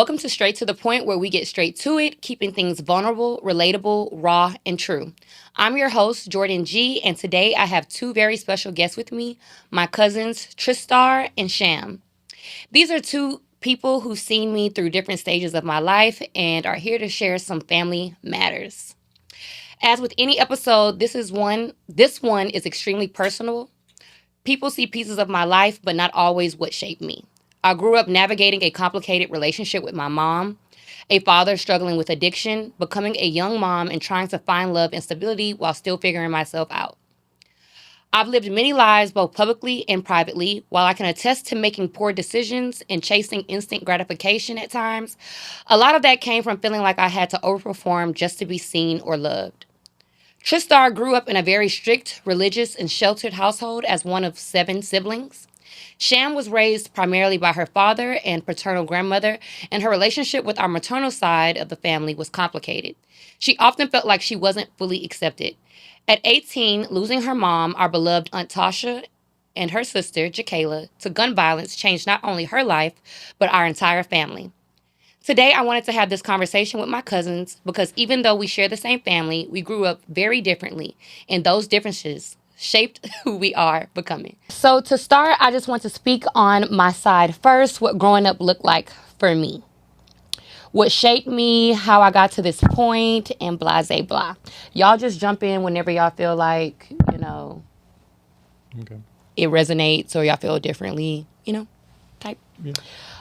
Welcome to Straight to the Point, where we get straight to it, keeping things vulnerable, relatable, raw, and true. I'm your host, Jordyn G, and today I have two very special guests with me, my cousins, TriStar and Cham. These are two people who've seen me through different stages of my life and are here to share some family matters. As with any episode, this one is extremely personal. People see pieces of my life, but not always what shaped me. I grew up navigating a complicated relationship with my mom, a father struggling with addiction, becoming a young mom, and trying to find love and stability while still figuring myself out. I've lived many lives, both publicly and privately. While I can attest to making poor decisions and chasing instant gratification at times, a lot of that came from feeling like I had to overperform just to be seen or loved. Tristar grew up in a very strict, religious, and sheltered household as one of 7 siblings. Cham was raised primarily by her father and paternal grandmother, and her relationship with our maternal side of the family was complicated. She often felt like she wasn't fully accepted. At 18, losing her mom, our beloved Aunt Tasha, and her sister, Jakayla, to gun violence changed not only her life, but our entire family. Today, I wanted to have this conversation with my cousins because even though we share the same family, we grew up very differently, and those differences shaped who we are becoming. So to start, I just want to speak on my side first, what growing up looked like for me. What shaped me, how I got to this point, and blah, blah, blah. Y'all just jump in whenever y'all feel like, Okay. it resonates or y'all feel differently, type. Yeah.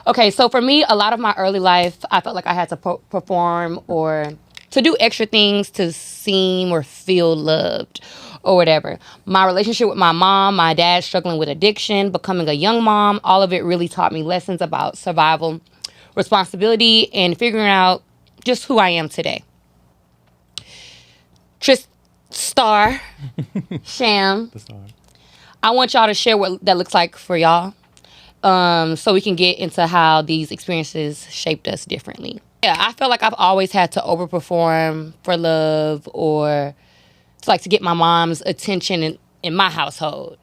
Okay, so for me, a lot of my early life, I felt like I had to perform or to do extra things to seem or feel loved or whatever. My relationship with my mom, my dad struggling with addiction, becoming a young mom, all of it really taught me lessons about survival, responsibility, and figuring out just who I am today. Tris Star, Cham, That's all right. I want y'all to share what that looks like for y'all. So we can get into how these experiences shaped us differently. Yeah, I feel like I've always had to overperform for love or to get my mom's attention in my household.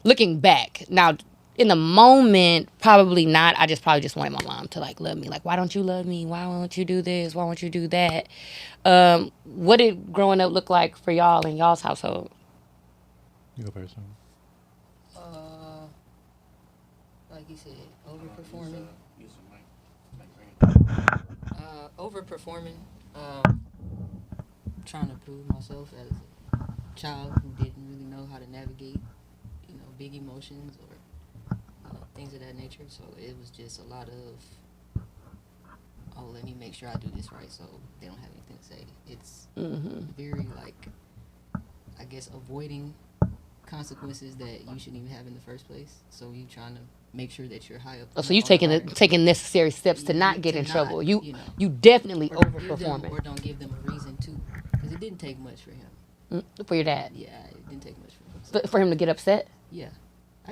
Looking back, now in the moment, probably not. I just probably just wanted my mom to love me. Like, why don't you love me? Why won't you do this? Why won't you do that? What did growing up look like for y'all in y'all's household? You go first. Like you said, overperforming. Overperforming. Trying to prove myself as a child who didn't really know how to navigate, big emotions or things of that nature. So it was just a lot of, oh, let me make sure I do this right, so they don't have anything to say. It's very I guess, avoiding consequences that you shouldn't even have in the first place. So you trying to make sure that you're high up. Oh, so you taking necessary steps to not get in trouble. You definitely overperforming. Or don't give them a reason to, because it didn't take much for him. For your dad. Yeah, it didn't take much for him. For him to get upset. Yeah.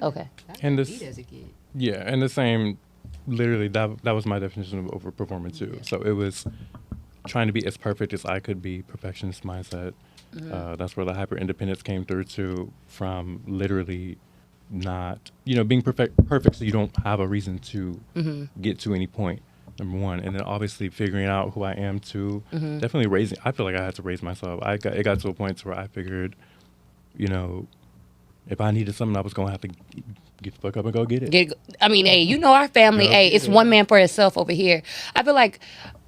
Okay. I And got this- beat as a kid. Yeah, and the same. Literally, that was my definition of overperforming too. Yeah. So it was trying to be as perfect as I could be, perfectionist mindset. That's where the hyper independence came through too, from literally not, being perfect so you don't have a reason to get to any point. Number one, and then obviously figuring out who I am too. Definitely raising. I feel like I had to raise myself. It got to a point where I figured, if I needed something, I was gonna have to get the fuck up and go get it. Hey, our family. Yep. Hey, it's one man for itself over here. I feel like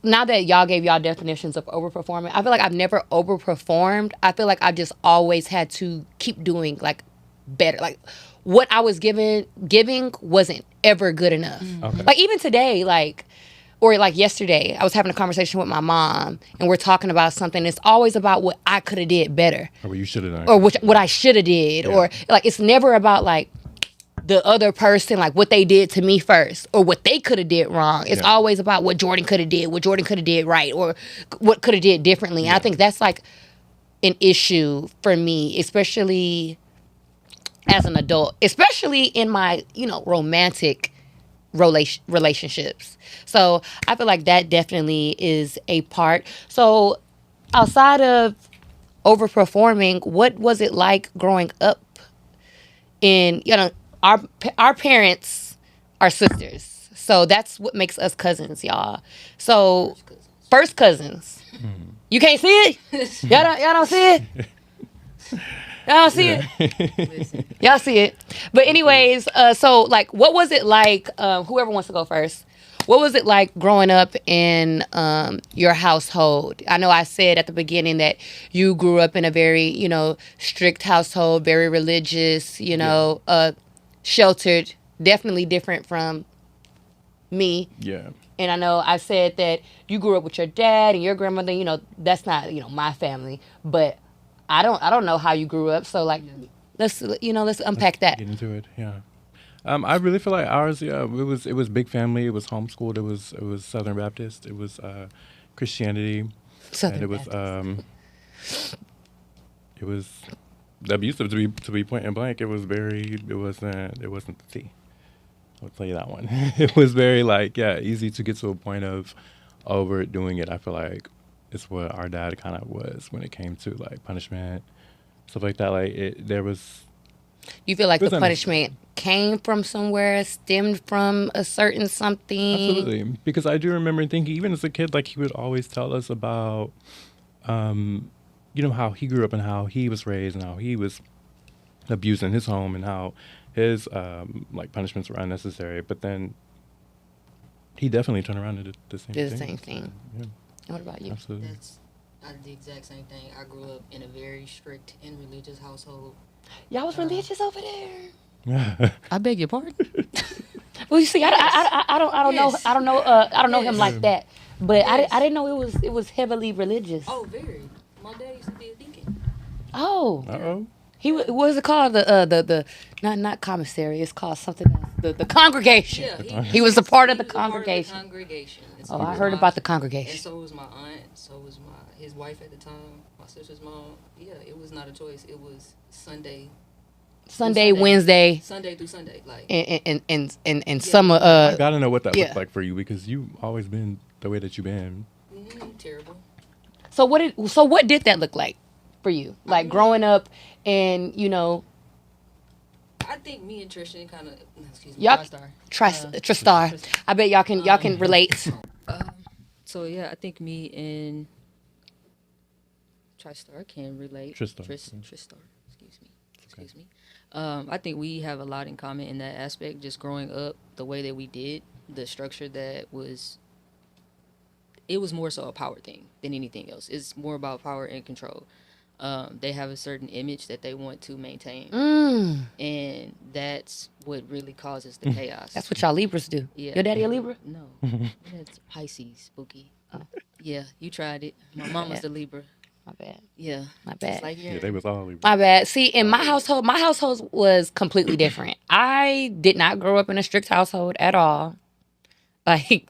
now that y'all gave y'all definitions of overperforming, I feel like I've never overperformed. I feel like I've just always had to keep doing better. Like what I was giving wasn't ever good enough. Okay. Like even today, or yesterday, I was having a conversation with my mom, and we're talking about something. It's always about what I could have did better, Or what you should have done. or what I should have did, Yeah. or it's never about the other person, what they did to me first, or what they could have did wrong. It's Yeah. always about what Jordyn could have did, what Jordyn could have did right, or what could have did differently. And I think that's an issue for me, especially as an adult, especially in my romantic relationships. So I feel like that definitely is a part. So outside of overperforming, what was it like growing up in our parents are sisters. So that's what makes us cousins, y'all. So First cousins. first cousins. You can't see it? Y'all don't see it? Y'all don't see it? Listen, Y'all see it. But anyways, so like what was it like, whoever wants to go first, what was it like growing up in your household? I know I said at the beginning that you grew up in a very, strict household, very religious, sheltered, definitely different from me. Yeah. And I know I said that you grew up with your dad and your grandmother. That's not my family, but I don't know how you grew up. So like, let's unpack that. Get into it. Yeah. I really feel like ours. Yeah, it was big family. It was homeschooled. It was Southern Baptist. It was Christianity, Southern and it was Baptist. it was abusive to be point and blank. It wasn't the tea. I'll tell you that one. It was very easy to get to a point of overdoing it. I feel like it's what our dad kind of was when it came to like punishment, stuff like that. There was. You feel like It the was punishment came from somewhere, stemmed from a certain something. Absolutely, because I do remember thinking, even as a kid, like he would always tell us about, how he grew up and how he was raised and how he was abused in his home and how his punishments were unnecessary. But then he definitely turned around and did the same Did thing. the same thing. Yeah, What about you? absolutely. I did the exact same thing. I grew up in a very strict and religious household. Y'all was religious over there. Yeah. I beg your pardon? Well, you see, I don't know, Yes. I don't know him Yes. like that. But Yes. I didn't know it was heavily religious. Oh, very. My dad used to be a deacon. Oh. Uh-oh. What is it called? The not commissary. It's called something else. The congregation. Yeah, He was a part of the he was a part congregation. congregation. And Oh, so I was heard my- about the And congregation. so was my aunt. So was his wife at the time. My sister's mom. Yeah, it was not a choice. It was Sunday Sunday, Sunday. Wednesday, through Sunday. Like and summer. I gotta know what that yeah. looked like for you because you've always been the way that you've been. terrible. So what did that look like for you? Like growing up, and I think me and Tristan kind of excuse me. Y'all- TriStar. TriStar. I bet y'all can relate. So yeah, I think me and TriStar can relate. TriStar. TriStar. Excuse me. I think we have a lot in common in that aspect. Just growing up the way that we did, the structure that was. It was more so a power thing than anything else. It's more about power and control. They have a certain image that they want to maintain, and that's what really causes the chaos. That's what y'all Libras do. Yeah. Your daddy a Libra? No, that's Pisces, spooky. Yeah, you tried it. My mom was the Libra. My bad. Yeah, My bad. It's like Yeah, they was all Libra. My bad. See, in my household was completely different. I did not grow up in a strict household at all. Like,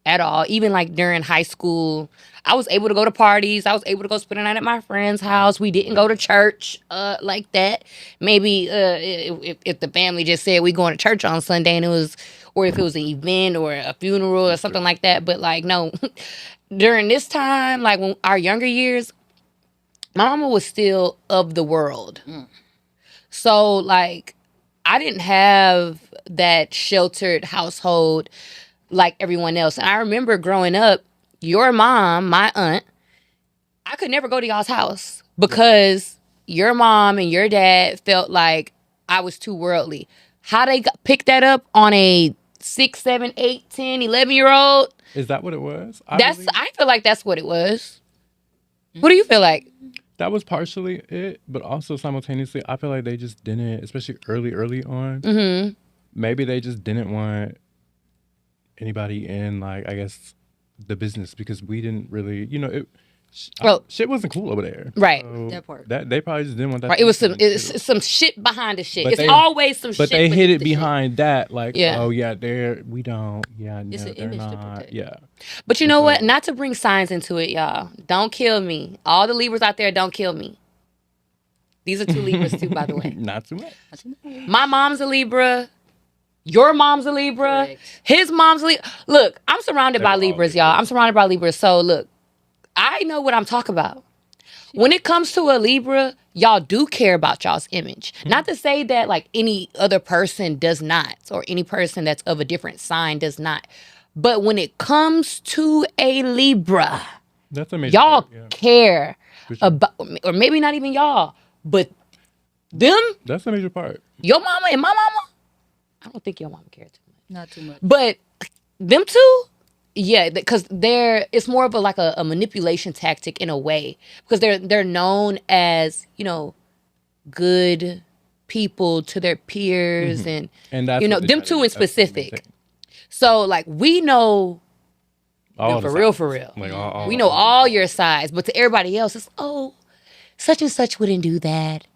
at all. Even like during high school, I was able to go to parties. I was able to go spend a night at my friend's house. We didn't go to church like that. Maybe if the family just said we going to church on Sunday and or if it was an event or a funeral or something like that. But like, no, during this time, like when our younger years, my mama was still of the world. So like, I didn't have that sheltered household like everyone else. And I remember growing up, your mom, my aunt, I could never go to y'all's house because your mom and your dad felt like I was too worldly. How they picked that up on a 6, 7, 8, 10, 11-year-old? Is that what it was? I feel like that's what it was. What do you feel like? That was partially it, but also simultaneously, I feel like they just didn't, especially early on. Mm-hmm. Maybe they just didn't want anybody in, like, I guess, the business because we didn't really, shit wasn't cool over there. Right. So That part. They probably just didn't want that. Right. to It was happen, it's too. some shit behind the shit. But It's they- always some shit. But they hid it the shit. behind that, like, Yeah. oh yeah, we don't, yeah, no, It's an they're image to not, protect. yeah. But you know So- what? Not to bring signs into it, y'all. Don't kill me. All the Libras out there, don't kill me. These are two Libras too, by the way. Not too much. My mom's a Libra. Your mom's a Libra. Correct. His mom's a Libra. Look, I'm surrounded They by were all Libras, y'all. Libras. I'm surrounded by Libras. So look, I know what I'm talking about. When it comes to a Libra, y'all do care about y'all's image. Not to say that like any other person does not, or any person that's of a different sign does not. But when it comes to a Libra, That's a major y'all part, yeah. care For sure. about, or maybe not even y'all, but them, That's a major part. your mama and my mama. I don't think your mama cares too much. Not too much. But them two, yeah, because it's more of a like a manipulation tactic in a way, because they're known as, good people to their peers, and that's what they them try to two do. in That's what they specific. maintain. So like we know All them the for real, sides. for real. Like, all, We know all your sides, but to everybody else, it's such and such wouldn't do that.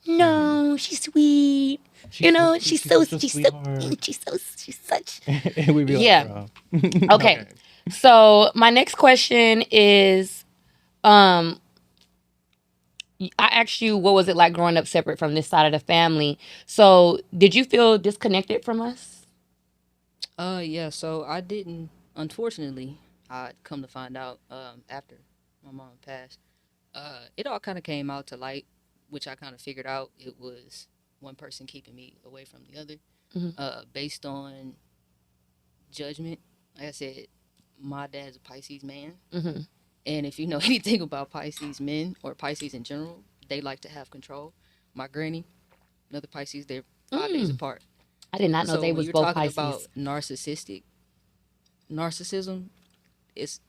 No, she's sweet. She's so sweet. She's She's so such a she's so sweetheart. she's such. And we be like, Yeah. bro. Okay. So my next question is, I asked you what was it like growing up separate from this side of the family. So did you feel disconnected from us? Yeah, so I didn't, unfortunately, I come to find out after my mom passed, it all kind of came out to light, which I kind of figured out it was one person keeping me away from the other, based on judgment. Like I said, my dad's a Pisces man, and if you know anything about Pisces men or Pisces in general, they like to have control. My granny, another Pisces, they're 5 days apart. I did not know So they when was you're both talking Pisces. about narcissism, it's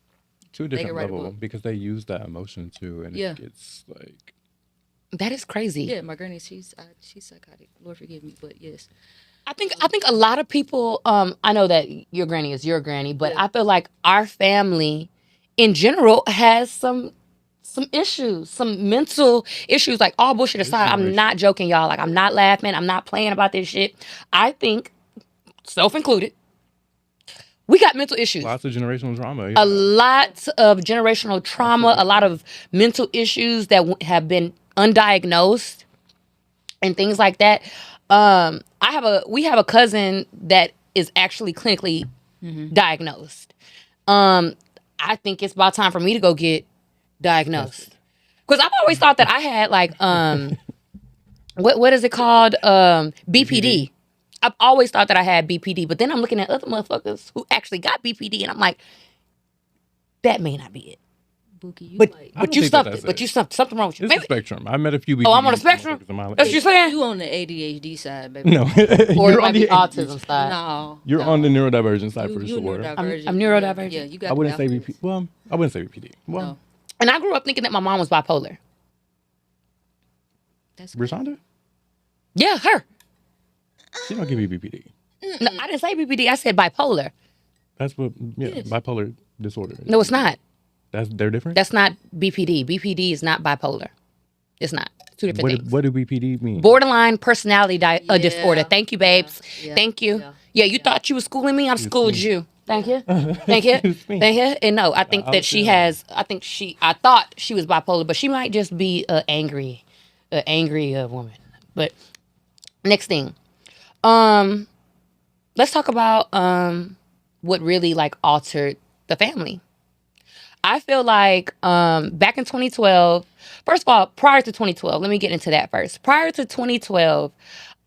To a They different could write a level book. because they use that emotion too, and Yeah. it gets like That is crazy. yeah. My granny, she's psychotic. Lord forgive me, but yes, I think a lot of people. I know that your granny is your granny, but Yeah. I feel like our family, in general, has some issues, some mental issues. Like all bullshit aside, I'm not joking, y'all. Like I'm not laughing. I'm not playing about this shit. I think, self included, we got mental issues. lots of generational trauma. A Yeah. lot of generational trauma, a lot of mental issues that have been undiagnosed and things like that. We have a cousin that is actually clinically diagnosed. I think it's about time for me to go get diagnosed, because I've always thought that I had like what is it called, BPD. I've always thought that I had BPD, but then I'm looking at other motherfuckers who actually got BPD, and I'm like, that may not be it. Bookie, you But like I don't you think something. that's But it. you something wrong with you. It's a Maybe, spectrum. I met a few. I'm on a spectrum. motherfuckers in my life. That's what you're saying. you on the ADHD side, baby? No, Or it you're might on be the autism side. No, You're no. on the neurodivergent side for You sure. neurodivergent. I'm neurodivergent. Yeah, you got. I wouldn't say Asperger's. BP. Well, I wouldn't say BPD. Well, No, And I grew up thinking that my mom was bipolar. that's Rashonda, Yeah, her. she don't give you BPD. No, I didn't say BPD. I said bipolar. That's what. Yeah, Yes. bipolar disorder. is. No, it's not. They're different. That's not BPD. BPD is not bipolar. It's not. Two different things. What do BPD mean? Borderline personality Yeah. disorder. Thank you, babes. Yeah. Thank you. Yeah. Yeah, you thought you were schooling me. I've schooled me. you. Thank you. Thank you. Excuse me. Thank you. And no, I think I that was she there. has. I thought she was bipolar, but she might just be an angry woman. But next thing, let's talk about what really like altered the family. I feel like back in 2012, first of all, prior to 2012, let me get into that first. Prior to 2012,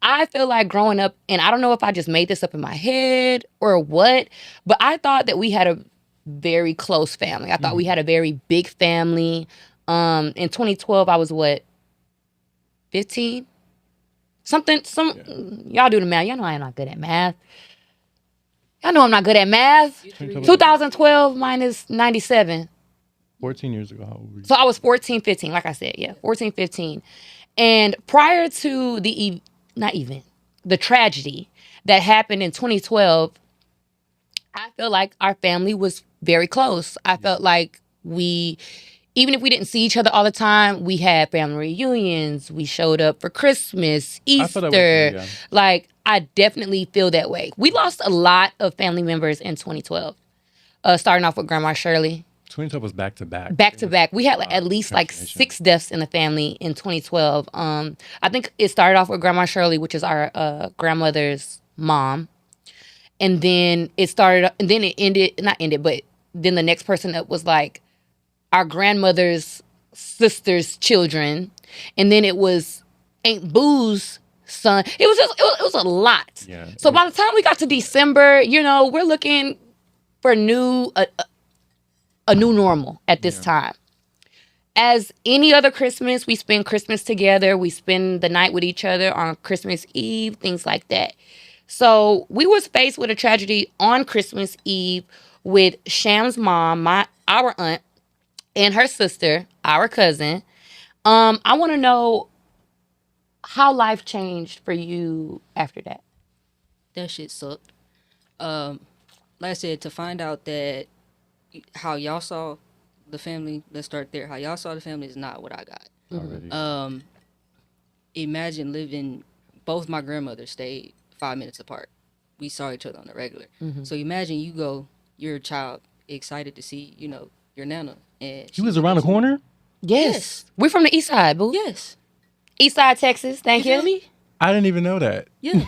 I feel like growing up, and I don't know if I just made this up in my head or what, but I thought that we had a very close family. I thought we had a very big family. In 2012, I was what, 15? Y'all do the math. Y'all know I'm not good at math. Y'all know I'm not good at math. 2012 minus 97. 14 years ago. How old were you? So I was 14, 15, like I said, yeah, 14, 15. And prior to the tragedy that happened in 2012, I feel like our family was very close. I felt like even if we didn't see each other all the time, we had family reunions. We showed up for Christmas, I Easter. feel that way too, yeah. Like, I definitely feel that way. We lost a lot of family members in 2012. Starting off with Grandma Shirley. 2012 was back to back. Back to back. We had like, at least like transformation. 6 deaths in the family in 2012. I think it started off with Grandma Shirley, which is our grandmother's mom. And then it ended, not ended, but then the next person that was like our grandmother's sister's children, and then it was Aunt Boo's son. It was just it was a lot. Yeah. So by the time we got to December, we're looking for a new normal at this time. As any other Christmas, we spend Christmas together. We spend the night with each other on Christmas Eve, things like that. So we was faced with a tragedy on Christmas Eve with Cham's mom, our aunt, and her sister, our cousin. I want to know how life changed for you after that. That shit sucked. Like I said, to find out that how y'all saw the family, let's start there. How y'all saw the family is not what I got. Already. Imagine living, both my grandmothers stayed 5 minutes apart. We saw each other on the regular. So imagine you're a child, excited to see, your nana. And She was around the corner? Yes. We're from the east side, boo. Yes. East side, Texas. Thank you. Feel me? I didn't even know that. Yeah.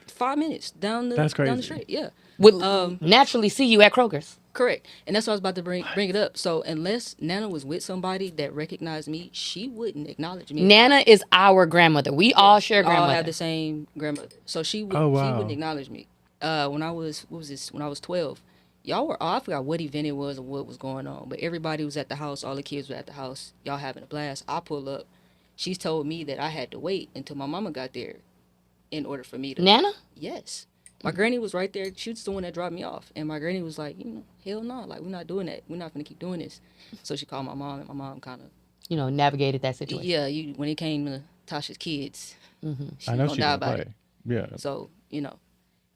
5 minutes down the That's down the crazy. street. Yeah. Would naturally see you at Kroger's. Correct. And that's what I was about to bring it up. So unless Nana was with somebody that recognized me, she wouldn't acknowledge me. Nana is our grandmother. We all share grandmother. All have the same grandmother. So she would Oh, she wow. wouldn't acknowledge me. When I was when I was 12, y'all were I forgot what event it was or what was going on, but everybody was at the house, all the kids were at the house, y'all having a blast. I pull up. She's told me that I had to wait until my mama got there in order for me to Nana? Yes. My granny was right there. She was the one that dropped me off. And my granny was like, hell no. Like, we're not doing that. We're not going to keep doing this. So she called my mom, and my mom kind of... navigated that situation. Yeah, when it came to Tasha's kids, she I know don't she die can about play. it. Yeah. So,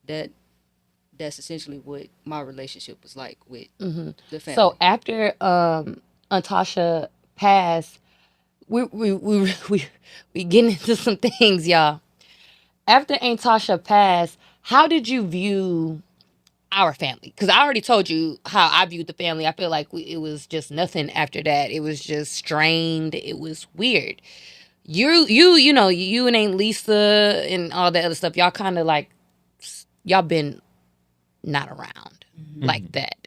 that's essentially what my relationship was like with the family. So after Aunt Tasha passed, we getting into some things, y'all. After Aunt Tasha passed, how did you view our family? Because I already told you how I viewed the family. I feel like it was just nothing after that. It was just strained. It was weird. You and Aunt Lisa and all that other stuff. Y'all kind of like y'all been not around like that.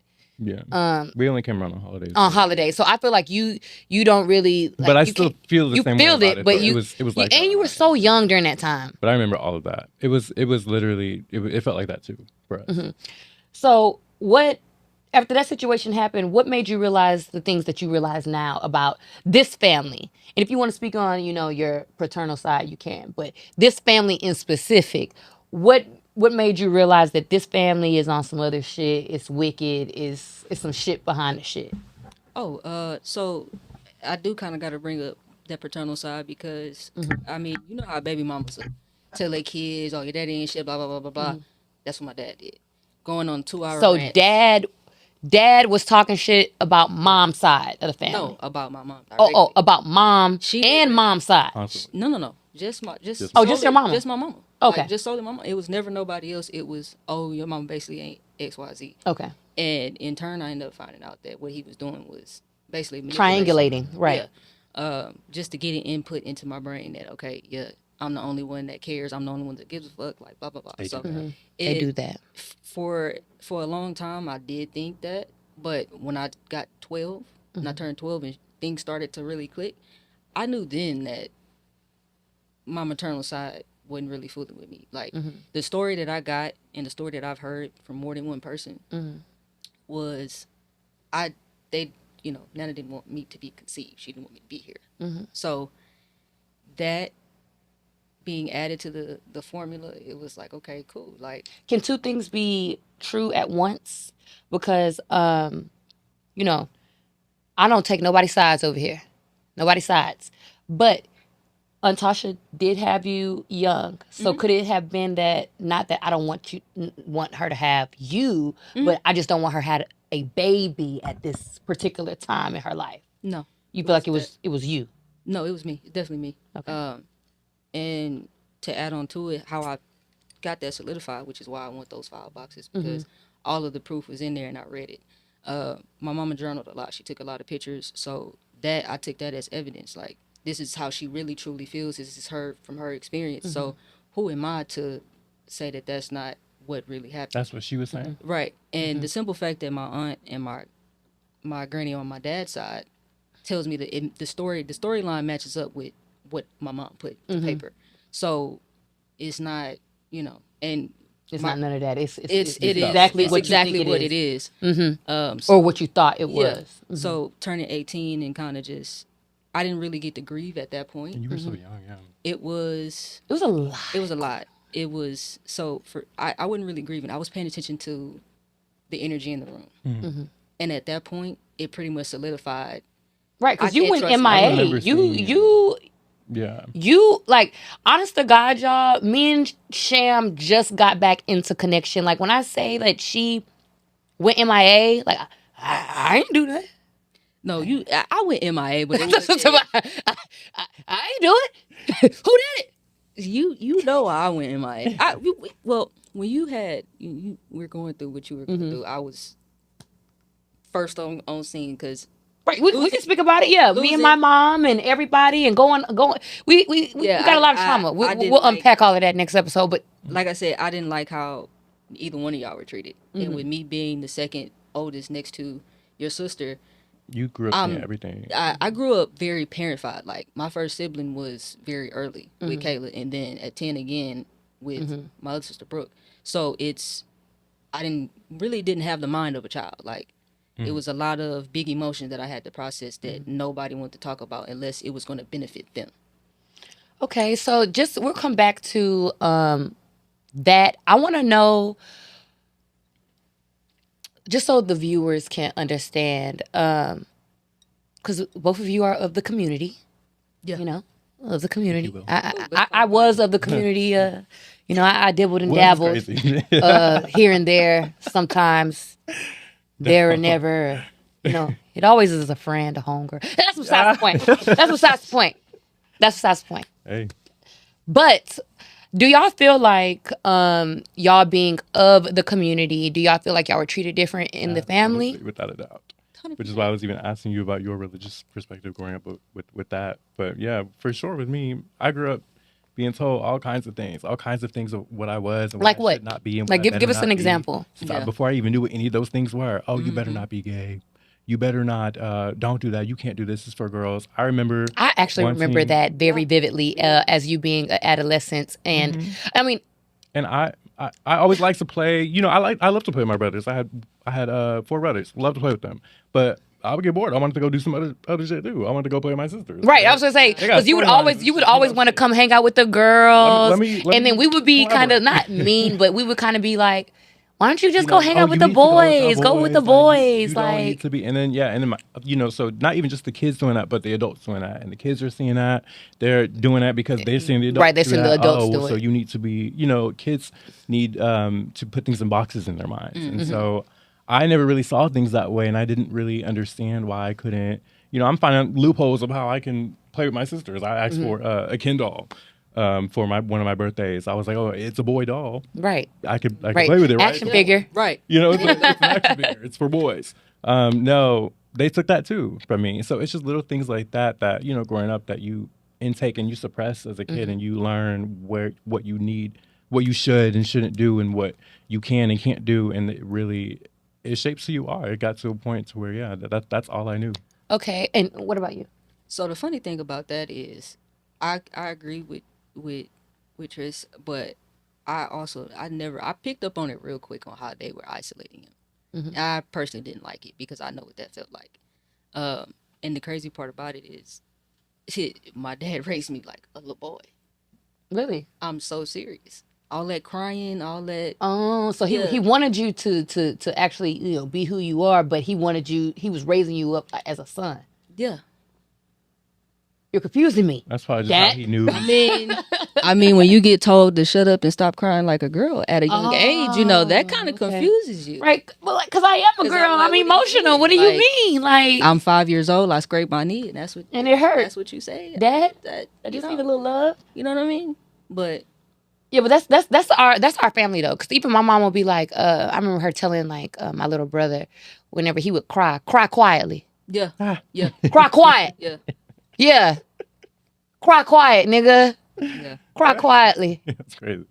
Yeah. We only came around on holidays. On holidays. So I feel like you don't really like, But I you still can't- feel the you same feel way about it, it. but though. It was like and that. you were so young during that time. But I remember all of that. It was literally it felt like that too for us. So what after that situation happened, what made you realize the things that you realize now about this family? And if you want to speak on, your paternal side, you can. But this family in specific, what made you realize that this family is on some other shit? It's wicked. It's some shit behind the shit. So I do kind of got to bring up that paternal side because, I mean, you know how baby mamas tell their kids, oh, your daddy ain't shit, blah, blah, blah, blah, blah. That's what my dad did. Going on 2-hour So rants. dad was talking shit about mom's side of the family. No, about my mom. Oh, about mom and mom's side. Constantly. No. Just Just solely- your mama? Just my mama. Okay. Like, just solely my mama. It was never nobody else. It was, oh, your mama basically ain't XYZ. Okay. And in turn, I ended up finding out that what he was doing was basically manipulation. Triangulating, right. Yeah. Just to get an input into my brain that, okay, yeah, I'm the only one that cares. I'm the only one that gives a fuck, like, blah, blah, blah. So They do that. For a long time, I did think that. But when I got 12, when I turned 12 and things started to really click, I knew then that my maternal side wasn't really fooling with me. Like, the story that I got and the story that I've heard from more than one person was Nana didn't want me to be conceived. She didn't want me to be here. So that being added to the formula, it was like, okay, cool. Like, Can two things be true at once? Because I don't take nobody's sides over here. Nobody's sides. But Aunt Tasha did have you young. So could it have been that, not that I don't want her to have you, but I just don't want her to have a baby at this particular time in her life? no. You feel like it was you? No, it was me. Definitely me. Okay. And to add on to it, how I got that solidified, which is why I want those file boxes, because all of the proof was in there and I read it. My mama journaled a lot. She took a lot of pictures. So I took that as evidence. Like, this is how she really truly feels. This is from her experience. So who am I to say that that's not what really happened? That's what she was saying. Right. And the simple fact that my aunt and my granny on my dad's side tells me that the storyline matches up with what my mom put to paper. So it's not, and It's not none of that. It's it is exactly it's what exactly you think what it is. it is. Or what you thought it Yeah. was. So turning 18 and kind of just, I didn't really get to grieve at that point. And you were so young, yeah. It was It was a lot. It was a lot. It was so I wasn't really grieving. I was paying attention to the energy in the room, and at that point, it pretty much solidified. Right, because you can't went trust I MIA. remember seeing yeah. You like, honest to God, y'all, me and Cham just got back into connection. Like when I say that she went MIA, like I ain't do that. No, I went MIA, but it That's was, what I ain't do it. Who did it? you know I went MIA. Well, when you had you were going through what you were going through, I was first on scene because Right, we can speak about it. Yeah, me and my mom and everybody and going. We got a lot of trauma. We'll unpack all of that next episode. But like I said, I didn't like how either one of y'all were treated, and with me being the second oldest next to your sister, You grew up seeing everything. I grew up very parentified. Like my first sibling was very early with Kayla, and then at 10 again with my other sister Brooke. So I didn't have the mind of a child. Like it was a lot of big emotions that I had to process that nobody wanted to talk about unless it was going to benefit them. okay, so we'll come back to that. I want to know, just so the viewers can understand, because both of you are of the community. Yeah. You know, of the community. you will. I was of the community. I dibbled and Well, dabbled it's crazy. here and there, sometimes, there and never. It always is a friend, a homegirl. That's besides the point. That's besides the point. That's besides the point. Hey, But do y'all feel like y'all being of the community, do y'all feel like y'all were treated different in the family? absolutely, without a doubt. Which is why I was even asking you about your religious perspective growing up with that. But yeah, for sure with me, I grew up being told all kinds of things of what I was and Like what I what? should not be. And Like what I better give us not an be. example. So before I even knew what any of those things were, you better not be gay. You better not, don't do that. You can't do this. This is for girls. I remember. I actually remember wanting- that very vividly as you being an adolescent. And I mean, And I always like to play. I love to play with my brothers. I had 4 brothers. Love to play with them, but I would get bored. I wanted to go do some other shit too. I wanted to go play with my sisters. right, I was gonna say, because you would always want to come hang out with the girls, Let me and then we would be kind of not mean, but we would kind of be like, why don't you just go hang out with the boys? Go with the boys, You don't need to be. And then so not even just the kids doing that, but the adults doing that, and the kids are seeing that. They're doing that because they're seeing the adults. Right, they're seeing the adults do So it. you need to be. Kids need to put things in boxes in their minds, and so I never really saw things that way, and I didn't really understand why I couldn't. I'm finding loopholes of how I can play with my sisters. I asked for a Ken doll. For one of my birthdays, I was like, "Oh, it's a boy doll. right, I could right, play with it, right? action figure, Right. It's an action figure. It's for boys." No, they took that too from me. So it's just little things like that growing up that you intake and you suppress as a kid, and you learn what you need, what you should and shouldn't do, and what you can and can't do, and it shapes who you are. It got to a point to where that's all I knew. Okay, and what about you? So the funny thing about that is, I agree with Tris, but I picked up on it real quick on how they were isolating him. I personally didn't like it because I know what that felt like. And the crazy part about it is, my dad raised me like a little boy. Really? I'm so serious. All that crying, all that. Oh, so Yeah. he wanted you to actually be who you are, but he was raising you up as a son. Yeah. You're confusing me. That's probably just That- how he knew. I mean, when you get told to shut up and stop crying like a girl at a young age, that kind of okay. confuses you. Right, well, because I am a 'Cause girl. I'm like, I'm what do you emotional. mean? What do you Like, mean? Like, I'm 5 years old. I scraped my knee, and that's what. and it hurt. That's what you say. Dad, That I just you need know, a little love. You know what I mean? But Yeah, but that's our family though. Because even my mom will be like, I remember her telling like my little brother, whenever he would cry quietly, yeah, yeah, cry quiet, yeah, yeah, cry quiet, nigga, yeah. Cry quietly. That's crazy.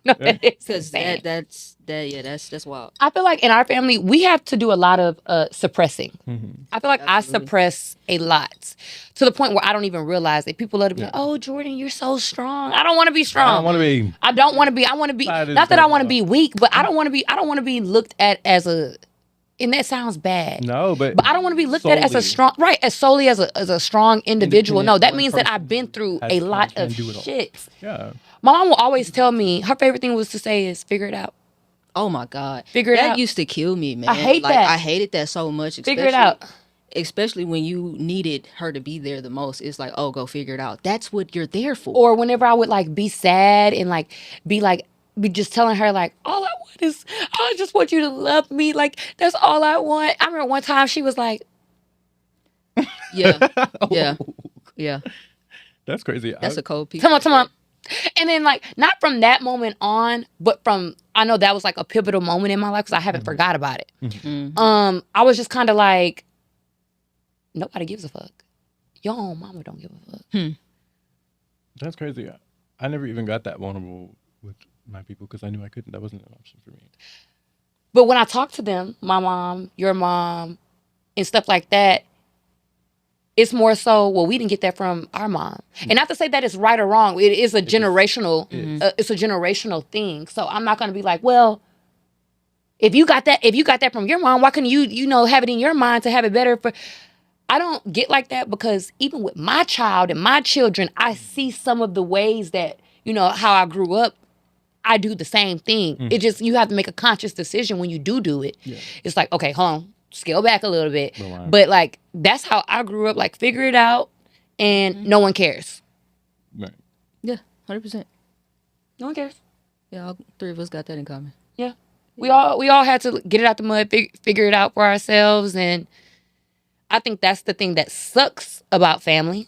No, that is Because insane. that's wild. I feel like in our family, we have to do a lot of suppressing. Mm-hmm. I feel like I Absolutely. suppress a lot to the point where I don't even realize it. People love to be Yeah. like, "Oh, Jordyn, you're so strong." I don't want to be I strong. don't want to be. I don't want to be. I want to be. That is Not that so I want to wild. be weak, but I don't want to be. I don't want to be looked at as a. And that sounds bad. No, but But I don't want to be looked at as a solely strong, right? As solely as a strong individual. No, independent that one means that person I've been through has- a lot can of do it all. shit. Yeah. My mom will always tell me her favorite thing was to say is figure it out. Oh my God. Figure it that out. used to kill me, man. I hate like, that. I hated that so much. Figure it out. Especially when you needed her to be there the most. It's like, oh, go figure it out. That's what you're there for. Or whenever I would like be sad and like be just telling her like all I want is I just want you to love me, like that's all I want. I remember one time she was like, Yeah. Yeah. Yeah. That's crazy. That's a cold piece. come on. And then like not from that moment on, but from I know that was like a pivotal moment in my life because I haven't forgot about it. Mhm. I was just kind of like, nobody gives a fuck. Your own mama don't give a fuck. That's crazy. I never even got that vulnerable with my people because I knew I couldn't. That wasn't an option for me. But when I talk to them, my mom, your mom, and stuff like that, it's more so, well, we didn't get that from our mom. And not to say that it's right or wrong. It is a generational, it's a generational thing. So I'm not going to be like, well, if you got that from your mom, why couldn't you have it in your mind to have it better for... I don't get like that because even with my child and my children, I see some of the ways that, how I grew up, I do the same thing. It just, you have to make a conscious decision when you do it. Yeah. It's like, okay, hold on, scale back a little bit. Rewind. But like, that's how I grew up, like figure it out and no one cares. Right. Yeah. 100%. No one cares. Yeah. All three of us got that in common. Yeah. We all had to get it out the mud, figure it out for ourselves. And I think that's the thing that sucks about family.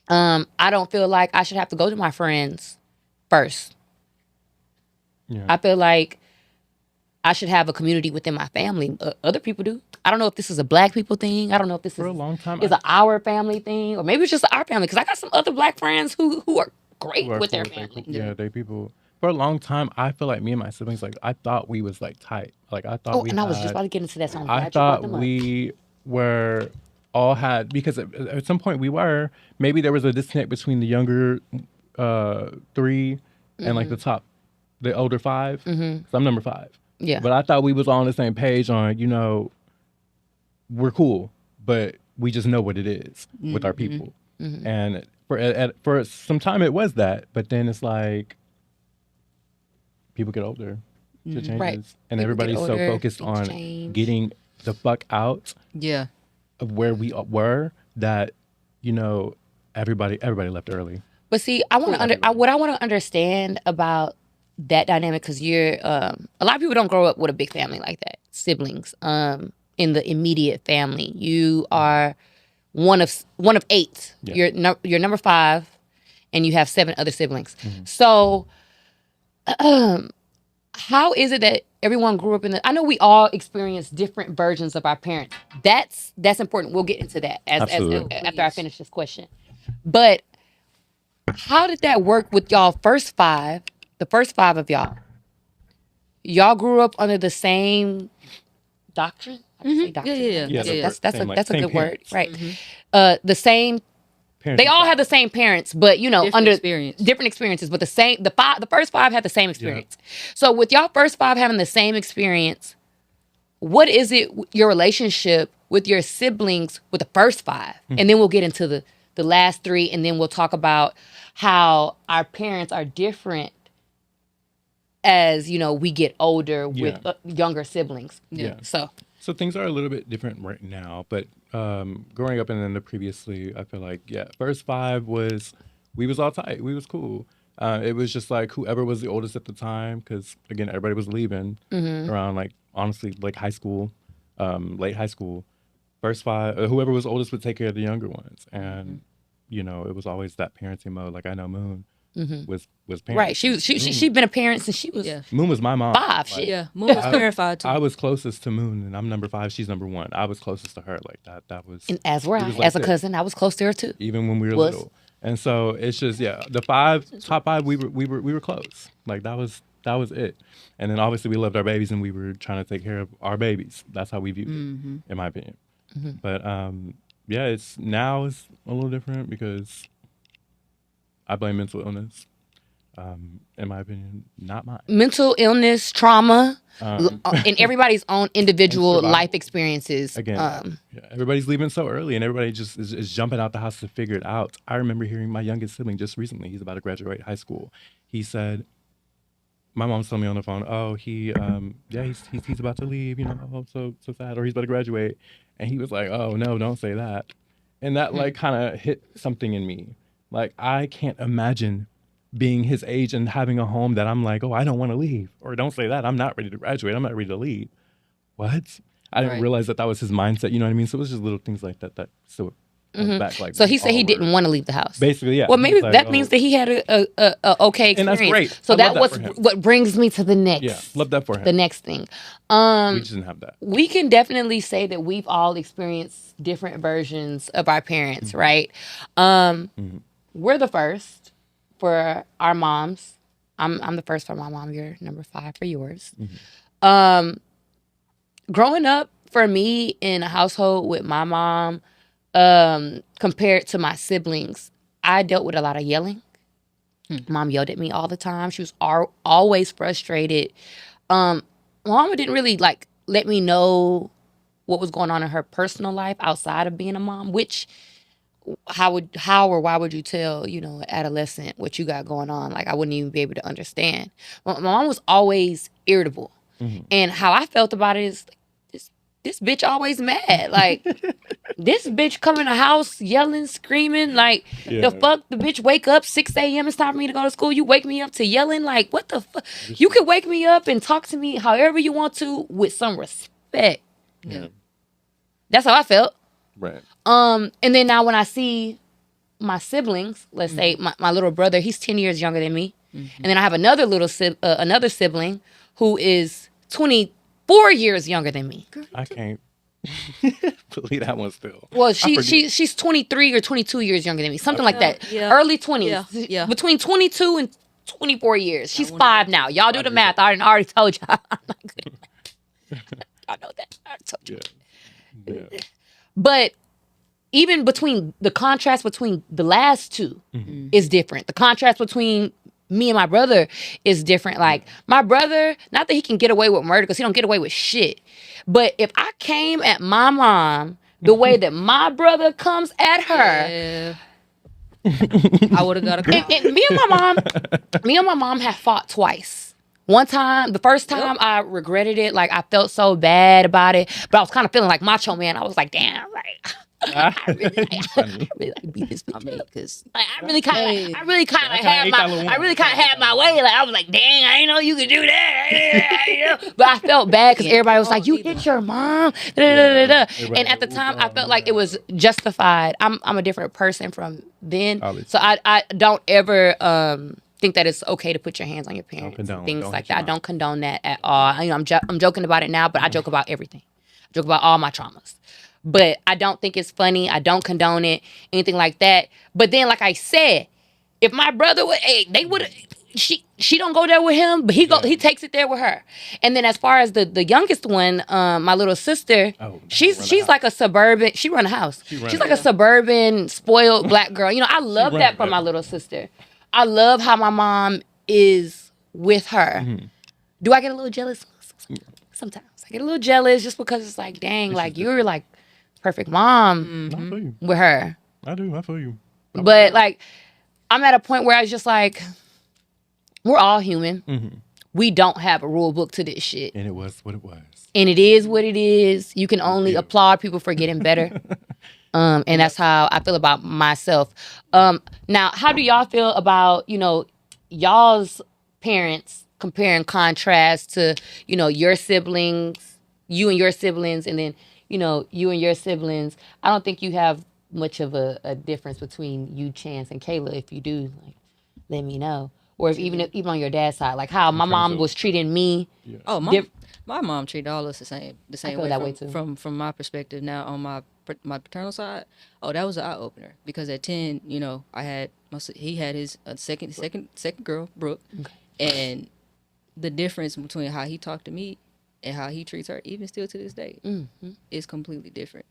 I don't feel like I should have to go to my friends first. Yeah. I feel like I should have a community within my family. Other people do. I don't know if this is a black people thing. I don't know if this For a long time, is our family thing, or maybe it's just our family. Because I got some other black friends who are great who are with their cool, family. Yeah, they people. For a long time, I feel like me and my siblings, like I thought we was like tight. Like I thought Oh, we. and I was just had- about to get into that. So I'm I glad you brought thought them up. we were all had because at some point we were maybe there was a disconnect between the younger three and like the older 5. So I'm number 5. Yeah. But I thought we was all on the same page on we're cool, but we just know what it is with our people. And for some time it was that, but then it's like people get older, shit changes, Right. and People get everybody's so older, focused things on change. getting the fuck out Yeah. of where we were that everybody left early. But see, what I want to understand about that dynamic, because you're a lot of people don't grow up with a big family like that, siblings. In the immediate family, you are one of 8. Yeah. You're number 5, and you have 7 other siblings. So, how is it that everyone grew up in I know we all experience different versions of our parents. That's important. We'll get into that Absolutely. after I finish this question. But how did that work with y'all first 5? The first 5 of y'all. Y'all grew up under the same doctrine. I can say doctrine. Yeah. That's Same, a same good word, parents. right? The same. Parents They and all child. have the same parents, but Different experience. different experiences. But the first 5 had the same experience. So with y'all first 5 having the same experience, what is it your relationship with your siblings with the first 5, and then we'll get into the last 3, and then we'll talk about how our parents are different as we get older with younger siblings. Yeah. So things are a little bit different right now, but growing up and then previously, I feel like first 5 we was all tight, we was cool. It was just like whoever was the oldest at the time, because again everybody was leaving around like honestly like high school, late high school. First 5, whoever was oldest would take care of the younger ones, and it was always that parenting mode. Like I know Moon was parenting. Right. She'd been a parent since she was Yeah. Moon was my mom. 5. Like, Yeah. Moon was terrified too. I was closest to Moon, and I'm number 5. She's number 1. I was closest to her. Like that was And as were it I. was like As a that. cousin, I was close to her too. Even when we were Was. little. And so it's just the top five we were close. Like that was it. And then obviously we loved our babies and we were trying to take care of our babies. That's how we viewed it, in my opinion. But it's a little different because I blame mental illness. In my opinion, not mine. Mental illness, trauma, and everybody's own individual life experiences. Again, everybody's leaving so early, and everybody just is jumping out the house to figure it out. I remember hearing my youngest sibling just recently. He's about to graduate high school. He said, "My mom's telling me on the phone, oh, he's about to leave. You know, oh, so sad, or he's about to graduate." And he was like, "Oh no, don't say that." And that like kind of hit something in me. Like I can't imagine being his age and having a home that I'm like, oh, I don't want to leave. Or don't say that. I'm not ready to graduate. I'm not ready to leave. What? I didn't realize that was his mindset. You know what I mean? So it was just little things like that still back. Like, so he said he didn't want to leave the house. Basically, yeah. Well, maybe that means that he had a okay experience. And that's great. So that was what brings me to the next. Yeah, love that for him. The next thing. We just didn't have that. We can definitely say that we've all experienced different versions of our parents, right? We're the first. For our moms, I'm the first for my mom. You're number 5 for yours. Growing up for me in a household with my mom, compared to my siblings, I dealt with a lot of yelling. Mom yelled at me all the time. She was always frustrated. Mama didn't really like let me know what was going on in her personal life outside of being a mom, which why would you tell, an adolescent what you got going on? Like, I wouldn't even be able to understand. My mom was always irritable. And how I felt about it is, this bitch always mad. Like, this bitch come in the house yelling, screaming. Like, the fuck? The bitch wake up 6 a.m. It's time for me to go to school. You wake me up to yelling? Like, what the fuck? You can wake me up and talk to me however you want to with some respect. Yeah. That's how I felt. Right. And then now when I see my siblings, let's say my little brother, he's 10 years younger than me. And then I have another sibling who is 24 years younger than me. I can't believe that one still. Well, she's 23 or 22 years younger than me. Something like that. Yeah. Early 20s. Yeah. Between 22 and 24 years. She's 5 now. Y'all do the math. I already told y'all. I'm not good. I know that. I already told you. Yeah. But even between the contrast between the last two is different. The contrast between me and my brother is different. Like, my brother, not that he can get away with murder because he don't get away with shit. But if I came at my mom the way that my brother comes at her, I would have got a call. And me and my mom have fought twice. One time, the first time, I regretted it. Like, I felt so bad about it. But I was kind of feeling like Macho Man. I was like, damn, like, I really like beat this bitch. I really kind of had my way. Like, I was like, dang, I didn't know you could do that. But I felt bad because everybody was like, you hit your mom. And at the time, I felt like it was justified. I'm a different person from then. So I don't ever think that it's okay to put your hands on your parents. Things like that. I don't condone that at all. I'm joking about it now, but I joke about everything. I joke about all my traumas. But I don't think it's funny. I don't condone it, anything like that. But then, like I said, if my brother would, they would. She don't go there with him, but he takes it there with her. And then as far as the youngest one, my little sister, she's like a suburban. She run a house. She's like a suburban spoiled black girl. I love that for my little sister. I love how my mom is with her. Do I get a little jealous? Sometimes I get a little jealous just because it's like, dang, like you're like perfect mom with her. I do. I feel you. But like, I'm at a point where I was just like, we're all human. We don't have a rule book to this shit. And it was what it was. And it is what it is. You can only applaud people for getting better. And that's how I feel about myself. Now, how do y'all feel about, y'all's parents compare and contrast to, your siblings, you and your siblings, and then, you and your siblings? I don't think you have much of a difference between you, Chance, and Kayla. If you do, like, let me know. Or if even on your dad's side, like how my mom was treating me. Oh, my mom treated all us the same I feel way. That way too. From my perspective. Now on my my paternal side, oh, that was an eye opener because at 10, you know, he had his second girl, Brooke, and the difference between how he talked to me and how he treats her, even still to this day, is completely different.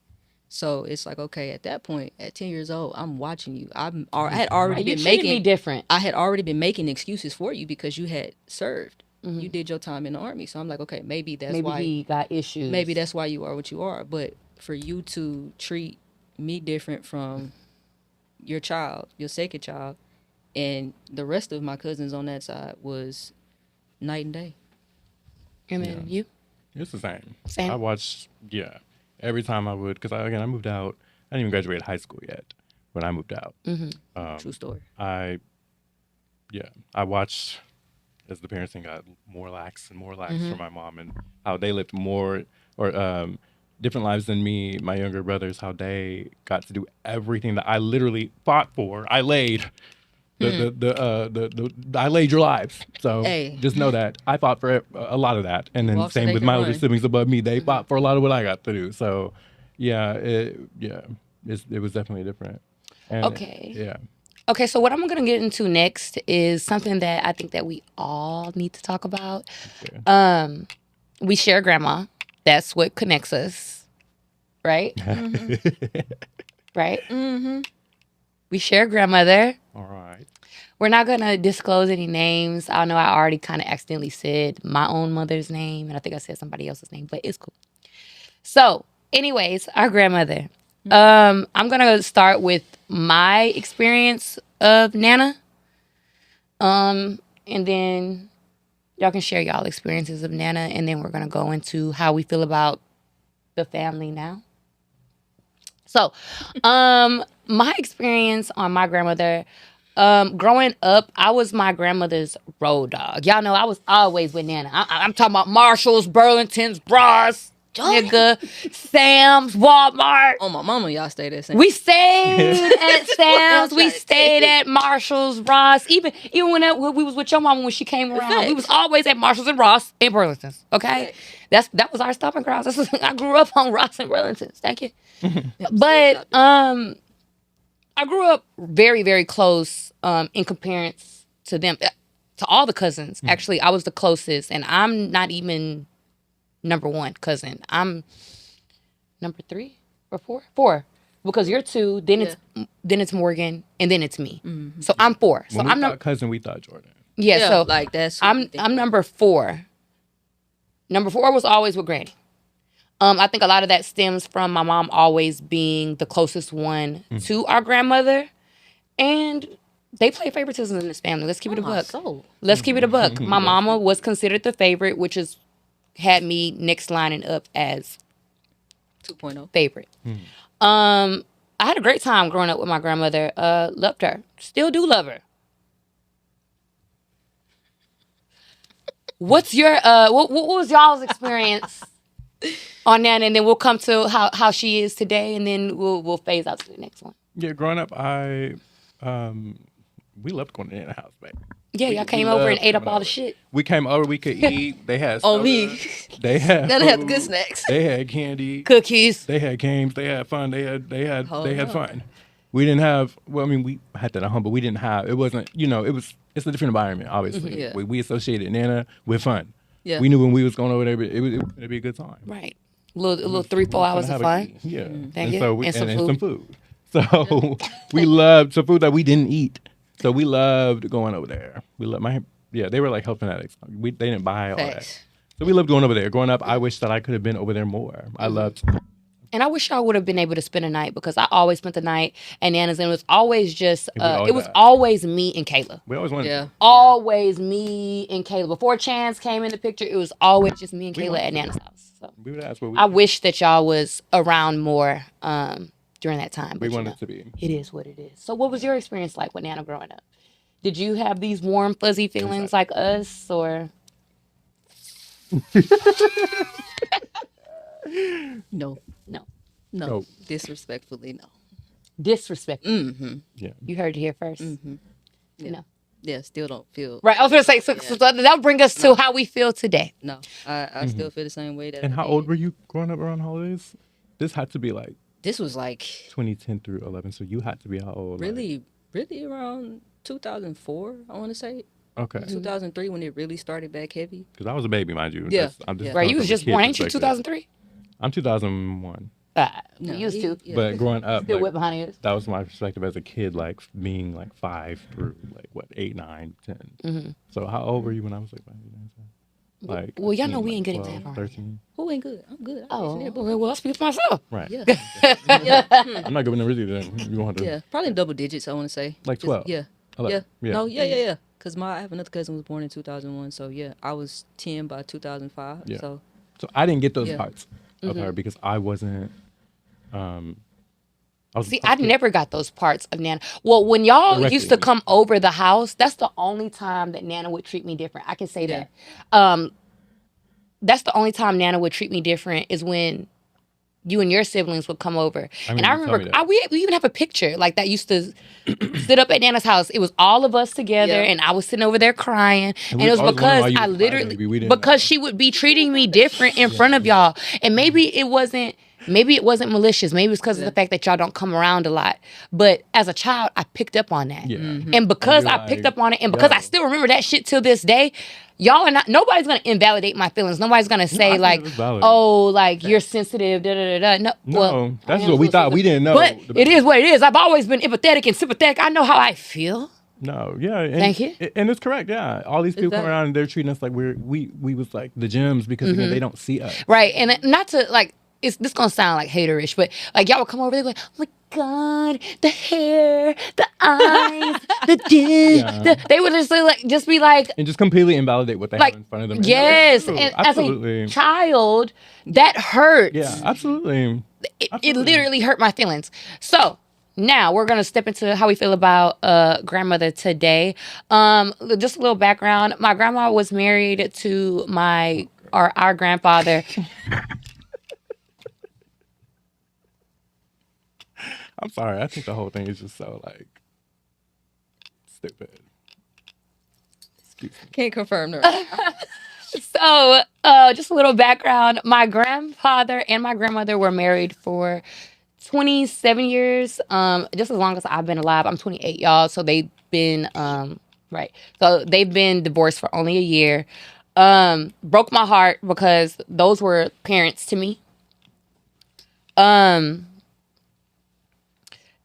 So it's like, okay, at that point, at 10 years old, I'm watching you. I had already You been treated me making different. I had already been making excuses for you because you had served. You did your time in the army. So I'm like, okay, maybe why he got issues. maybe that's why you are what you are. But for you to treat me different from your child, your second child, and the rest of my cousins on that side was night and day. And then you? It's the same. Same. I watched, every time I would, because I moved out. I didn't even graduate high school yet when I moved out. True story. I watched as the parenting got more lax and more lax for my mom and how they lived more or different lives than me, my younger brothers, how they got to do everything that I literally fought for. I laid. I laid your lives. So Hey. just know that I fought for a lot of that, and then Walk so same they with can my older run. siblings above me. They fought for a lot of what I got to do. So, it was definitely different. And, Okay. Yeah. Okay, so what I'm going to get into next is something that I think that we all need to talk about. Okay. We share grandma. That's what connects us, right? Right? We share grandmother. All right. We're not going to disclose any names. I know I already kind of accidentally said my own mother's name, and I think I said somebody else's name, but it's cool. So, anyways, our grandmother. I'm going to start with my experience of Nana. And then y'all can share y'all experiences of Nana, and then we're going to go into how we feel about the family now. So, my experience on my grandmother, growing up, I was my grandmother's road dog. Y'all know I was always with Nana. I'm talking about Marshalls, Burlington's, Bras, nigga, Sam's, Walmart. Oh, my mama, y'all stayed at St. We stayed at Sam's. We stayed at Marshalls, Ross. Even when we was with your mama when she came around, we was always at Marshalls and Ross and Burlington's. Okay, that was our stopping grounds. I grew up on Ross and Burlington's. Thank you. But I grew up very, very close in comparison to them, to all the cousins. Actually, I was the closest, and I'm not even number one cousin. I'm number 3 or 4? 4. Because you're 2, then it's Morgan, and then it's me. So I'm 4. So When I'm we thought cousin, we thought Jordyn. yeah. So like that's I'm number 4. Number 4 was always with Granny. I think a lot of that stems from my mom always being the closest one to our grandmother, and they play favoritism in this family. Let's keep it a buck. Let's keep it a buck. My mama was considered the favorite, which is had me next lining up as 2.0. favorite. I had a great time growing up with my grandmother. Loved her. Still do love her. What's your what was y'all's experience on that? And then we'll come to how she is today, and then we'll phase out to the next one. Yeah, growing up, we loved going to Nana's house, baby. Yeah, y'all came over and ate up all the shit. We came over, we could eat. They had On soda, me. They had Gotta have food, good snacks. They had candy. Cookies. They had games. They had fun. They had no. fun. We didn't have. Well, I mean, we had that at home, but we didn't have. It wasn't. It's a different environment. Obviously, Yeah. we associated Nana with fun. Yeah. We knew when we was going over there, it was going to be a good time. Right. A little 3-4 hours of fun. Yeah. Thank you. So And some some food. So we loved some food that we didn't eat. So we loved going over there. We loved they were like health fanatics. They didn't buy all that. Facts. So we loved going over there. Growing up, I wish that I could have been over there more. I loved. And I wish y'all would have been able to spend a night, because I always spent the night at Nana's, and it was always just always it was had. always me and Kayla. We always wanted. Yeah. Always me and Kayla. Before Chance came in the picture, it was always just me and Kayla at Nana's house. So We would ask what we. I wish that y'all was around more during that time. We But wanted to be. it is what it is. So what was your experience like with Nana growing up? Did you have these warm, fuzzy feelings like us, or? No. No. No. Disrespectfully, no. Disrespect. Yeah. You heard it here first. Yeah. No. Yeah, still don't feel. Right. I was going to say, so that'll bring us to how we feel today. No, I still feel the same way that. And I how did. old were you growing up around holidays? This had to be like This was like 2010 through 11. So you had to be how old? really around 2004, I want to say. Okay. 2003 when it really started back heavy. Because I was a baby, mind you. Yeah, I'm just yeah. Right, talking you was from a just kid born, ain't you? perspective. 2003. I'm 2001. You No, used to. yeah. But growing up, Still like, whip behind you. that was my perspective as a kid, like being like 5 through like what 8, 9, 10. Mm-hmm. So how old were you when I was like 5, 8, 9, 10? Like Well, y'all know teen, we like ain't good 12, examples. 13. Who ain't good? I'm good. Oh, well, I'll speak for myself. Right. Yeah. I'm not giving a really then. You want to Yeah, probably in double digits, I want to say. like Just- 12. Yeah. 11. Yeah. No, yeah. Because I have another cousin who was born in 2001. So, yeah, I was 10 by 2005. Yeah. So, So I didn't get those Yeah. parts of her because I wasn't. I was See, a I kid. never got those parts of Nana. Well, when y'all Directly. used to come over the house, that's the only time that Nana would treat me different. I can say Yeah. that. That's the only time Nana would treat me different is when you and your siblings would come over. And I you told remember me that. we even have a picture like that used to sit up at Nana's house. It was all of us together, Yeah. and I was sitting over there crying. And we it was always wondered why because you I was a literally, crybaby. We didn't because know. she would be treating me different in front of y'all. And maybe it wasn't malicious. Maybe it's because of the fact that y'all don't come around a lot. But as a child, I picked up on that. Yeah. And because you're I picked like, up on it, and because I yo. still remember that shit till this day, y'all are not. Nobody's gonna invalidate my feelings. Nobody's gonna I say think like, it was valid. "Oh, like you're sensitive." Da da da da. No, No, well, that's I am what we so thought. We sensitive. didn't know. But it is what it is. I've always been empathetic and sympathetic. I know how I feel. No, yeah. And, Thank you. And it's correct, yeah. All these people come valid. around and they're treating us like we was like the gems because again, they don't see us. Right, and not to like. This gonna sound like haterish, but like y'all would come over, they would, oh my god, the hair, the eyes, the dick. Yeah. They would just be like, And just completely invalidate what they like have in front of them. And yes, that's true. and Absolutely. as a child, that hurts. Yeah, absolutely. It literally hurt my feelings. So now we're gonna step into how we feel about grandmother today. Just a little background. My grandma was married to our grandfather. I'm sorry. I think the whole thing is just so like stupid. Excuse me. can't confirm her. So, just a little background. My grandfather and my grandmother were married for 27 years. Just as long as I've been alive. I'm 28, y'all. So they've been right. So they've been divorced for only a year. Broke my heart because those were parents to me.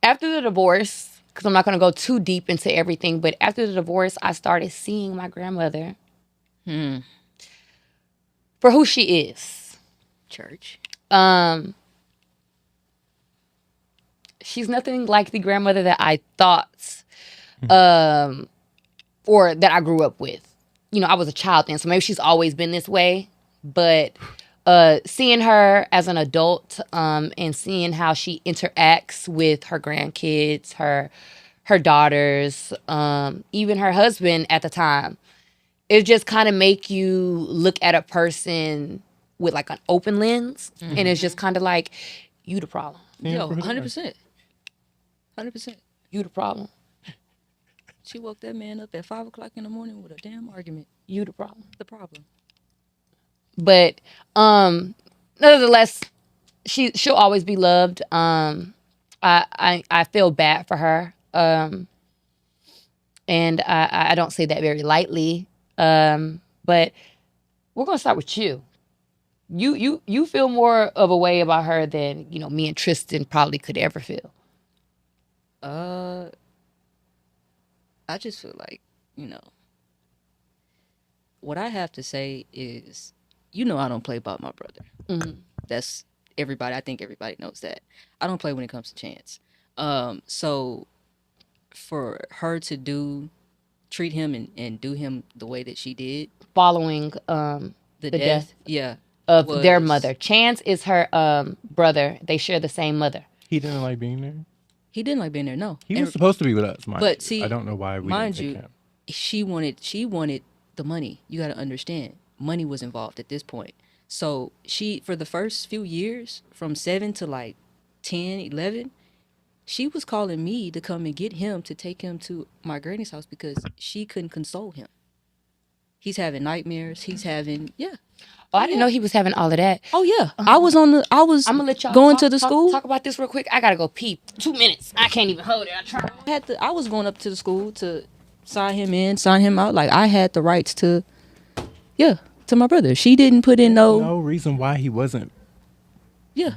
After the divorce, because I'm not going to go too deep into everything, but after the divorce, I started seeing my grandmother for who she is. Church. She's nothing like the grandmother that I thought, or that I grew up with. You know, I was a child then, so maybe she's always been this way. But seeing her as an adult, and seeing how she interacts with her grandkids, her daughters, even her husband at the time, it just kind of make you look at a person with like an open lens, and it's just kind of like, you the problem. Yo, 100%. 100%. You the problem. She woke that man up at 5 o'clock in the morning with a damn argument. You the problem. The problem. But nevertheless, she'll always be loved. I feel bad for her. And I don't say that very lightly. But we're gonna start with you. You feel more of a way about her than, you know, me and Tristan probably could ever feel. I just feel like, what I have to say is, I don't play about my brother. That's everybody. I think everybody knows that. I don't play when it comes to Chance. So for her to treat him and do him the way that she did, Following the death yeah, of their was- mother. Chance is her brother. They share the same mother. He didn't like being there. He didn't like being there. No, He And was supposed to be with us, mind but you. see, I don't know why we mind didn't you, take him. she wanted the money. You got to understand, money was involved at this point. So she, for the first few years, from 7 to like 10, 11, she was calling me to come and get him to take him to my granny's house because she couldn't console him. He's having nightmares. He's having Oh, I didn't know he was having all of that. Oh yeah, I was I'm gonna let y'all going talk, to the school. Talk about this real quick. I gotta go pee. 2 minutes. I can't even hold it. I try. I was going up to the school to sign him in, sign him out. Like I had the rights to to my brother. She didn't put in No reason why he wasn't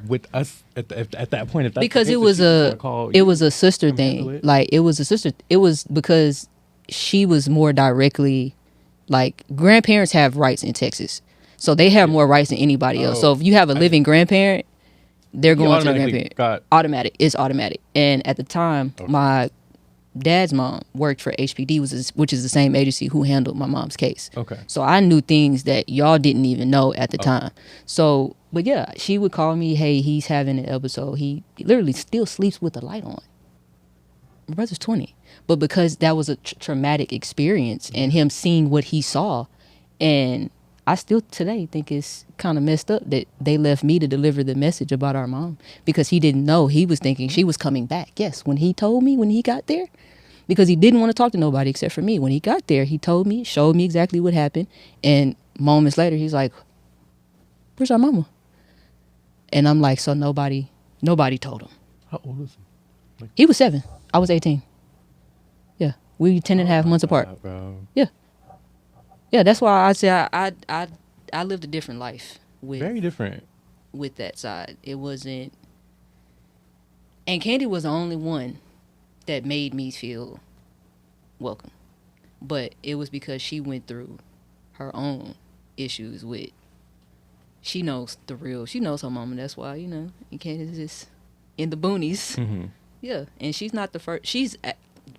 with us at that point. If that's because the it case, was that she was gonna call you a sister come handle thing. it. Like it was a sister. It was because she was more directly like grandparents have rights in Texas, so they have more rights than anybody else. So if you have a living grandparent, they're going to the grandparent. Automatic. It's automatic. And at the time, my dad's mom worked for HPD, which is the same agency who handled my mom's case. Okay. So I knew things that y'all didn't even know at the time. So, but yeah, she would call me, hey, he's having an episode. He literally still sleeps with the light on. My brother's 20. But because that was a traumatic experience and him seeing what he saw, and I still today think it's kind of messed up that they left me to deliver the message about our mom because he didn't know. He was thinking she was coming back. Yes, when he told me when he got there, because he didn't want to talk to nobody except for me. When he got there, he told me, showed me exactly what happened. And moments later, he's like, where's our mama? And I'm like, so nobody told him. How old is he? He was 7. I was 18. Yeah. We 10 and a half months apart. Bro. Yeah. Yeah, that's why I say I lived a different life with Very different with that side. It wasn't, and Candy was the only one that made me feel welcome, but it was because she went through her own issues with. She knows she knows her mama. That's why and Candy's just in the boonies. Mm-hmm. Yeah, and she's not the first. She's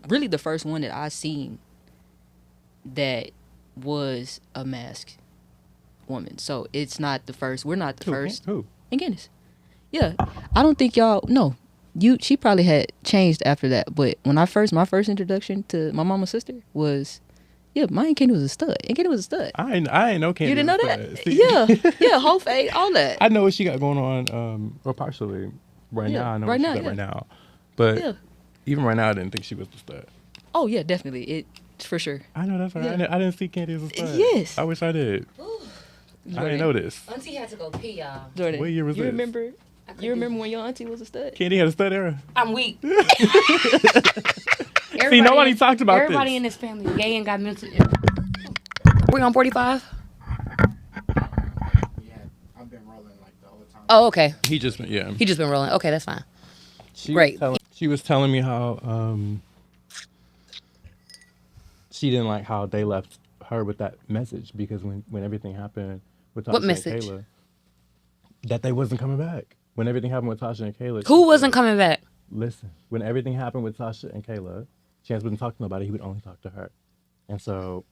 really the first one that I seen that was a masked woman. So it's not the first. We're not the first. Who? And Candace. Yeah, I don't think y'all. No, she probably had changed after that. But when my first introduction to my mama's sister was, my Aunt Candy was a stud. And Candy was a stud. I ain't know Candy. You didn't know that? Yeah, whole fade, all that. I know what she got going on, or partially right now. I know what she got right now. But even right now, I didn't think she was the stud. Oh yeah, definitely. It for sure. I know that's right. I didn't see Candy as a stud. Yes. I wish I did. Jordyn. I didn't know this. Auntie had to go pee, y'all. Jordyn, What year was you this? remember? You remember when your auntie was a stud? Candy had a stud era. I'm weak. See, nobody talked about this. Everybody in this family is gay and got mental. We on 45? Yeah, I've been rolling like the whole time. Oh, okay. He just been rolling. Okay, that's fine. She Great. She was telling me how she didn't like how they left her with that message because when everything happened with Tasha What message? and Kayla, that they wasn't coming back. When everything happened with Tasha and Kayla, Who wasn't coming back? Listen, when everything happened with Tasha and Kayla, Chance wouldn't talk to nobody. He would only talk to her, and so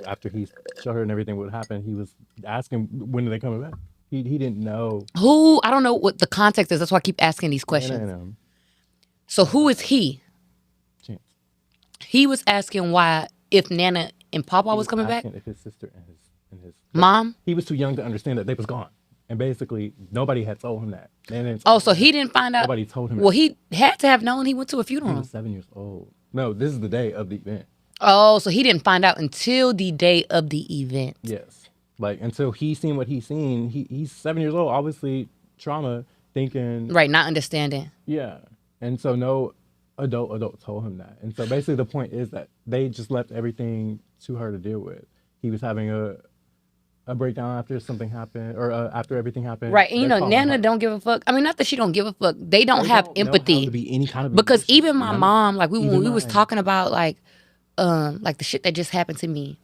after he showed her and everything what happened, he was asking when are they coming back. He didn't know. Who? I don't know what the context is. That's why I keep asking these questions. Nana, So who is he? Chance. He was asking why if Nana and Papa He was coming back. asking if his sister and his Mom? He was too young to understand that they was gone. And basically, nobody had told him that. Oh, so he didn't find out. Nobody told him. Well, he had to have known. He went to a He funeral. was 7 years old. No, this is the day of the event. Oh, so he didn't find out until the day of the event. Yes. Like, until he seen what he's seen, he's 7 years old, obviously trauma, thinking. Right, not understanding. Yeah. And so no adult told him that. And so basically the point is that they just left everything to her to deal with. He was having a breakdown after something happened, or after everything happened. Right, and Nana don't give a fuck. I mean, not that she don't give a fuck. They don't have empathy. Know how to be any kind of because emotion. even my mom, like when we was mine. talking about like the shit that just happened to me,